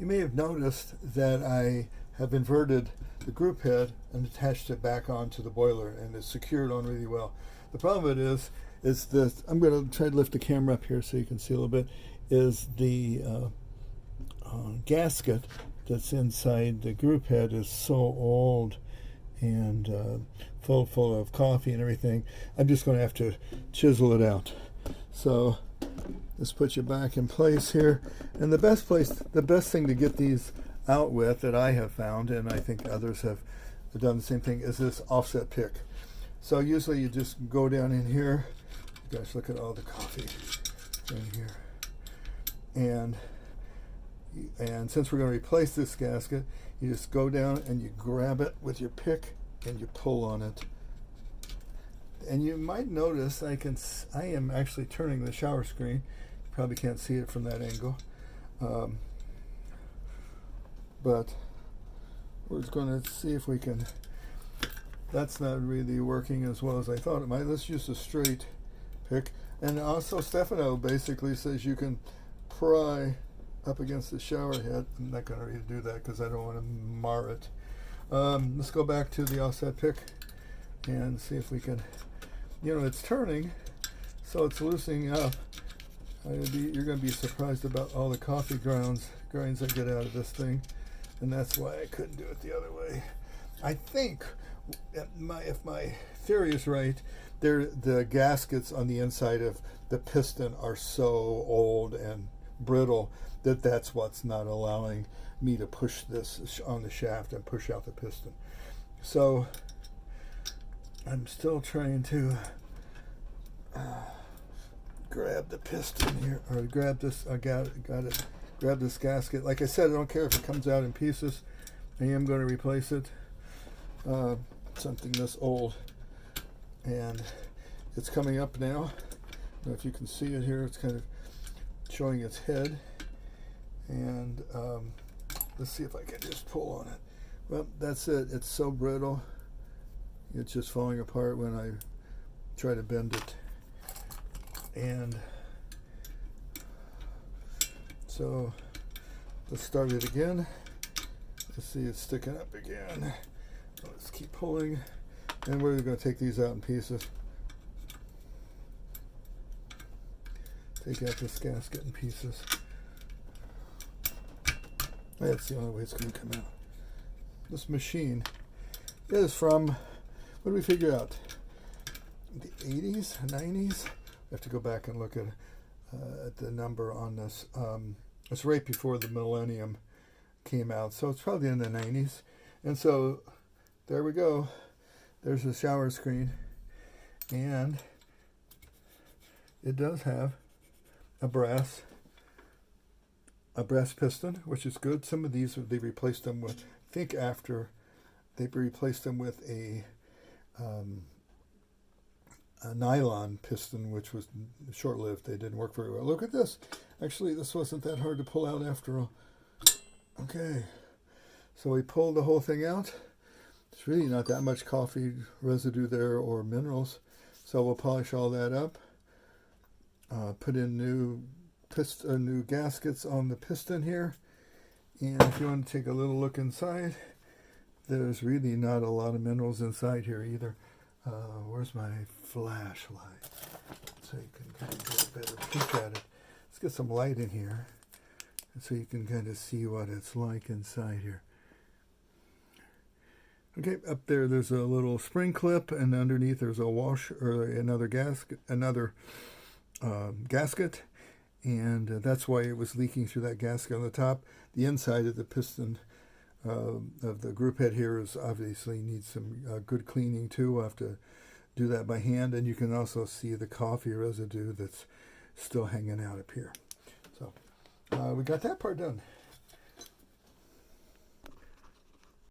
You may have noticed that I have inverted the group head and attached it back onto the boiler, and it's secured on really well. The problem with it is this. I'm going to try to lift the camera up here so you can see a little bit. Is the gasket that's inside the group head is so old and full of coffee and everything. I'm just going to have to chisel it out. So let's put you back in place here. And the best thing to get these out with that I have found, and I think others have done the same thing, is this offset pick. So usually you just go down in here. Gosh, look at all the coffee in here. And since we're going to replace this gasket, you just go down and you grab it with your pick and you pull on it. And you might notice I am actually turning the shower screen. You probably can't see it from that angle. But we're just going to see if we can. That's not really working as well as I thought it might. Let's use a straight pick. And also Stefano basically says you can pry up against the shower head. I'm not going to really do that because I don't want to mar it. Let's go back to the offset pick and see if we can. It's turning, so it's loosening up. You're going to be surprised about all the coffee grains I get out of this thing, and that's why I couldn't do it the other way. I think, if my theory is right, the gaskets on the inside of the piston are so old and brittle that's what's not allowing me to push this on the shaft and push out the piston. So I'm still trying to grab the piston here, or grab this. I got it. Grab this gasket. Like I said, I don't care if it comes out in pieces. I am going to replace it. Something this old, and it's coming up now. I don't know if you can see it here. It's kind of showing its head, and let's see if I can just pull on it. Well, that's it. It's so brittle. It's just falling apart when I try to bend it. And so let's start it again. Let's see, it's sticking up again. Let's keep pulling, and we're going to take these out in pieces. Take out this gasket in pieces. That's the only way it's going to come out. This machine is from, what did we figure out? The 80s, 90s? I have to go back and look at the number on this. It's right before the millennium came out, so it's probably in the 90s. And so there we go. There's the shower screen, and it does have a brass piston, which is good. Some of these they replaced them with, I think after they replaced them with a nylon piston, which was short-lived. They didn't work very well. Look at this. Actually, this wasn't that hard to pull out after all. Okay, so we pulled the whole thing out. It's really not that much coffee residue there or minerals, so we'll polish all that up. Put in new gaskets on the piston here, and if you want to take a little look inside, there's really not a lot of minerals inside here either. Where's my flashlight so you can kind of get a better peek at it? Let's get some light in here so you can kind of see what it's like inside here. Okay, up there's a little spring clip, and underneath there's a wash or another gasket, and that's why it was leaking through that gasket on the top. The inside of the piston of the group head here is obviously needs some good cleaning too. We'll have to do that by hand, and you can also see the coffee residue that's still hanging out up here. So we got that part done.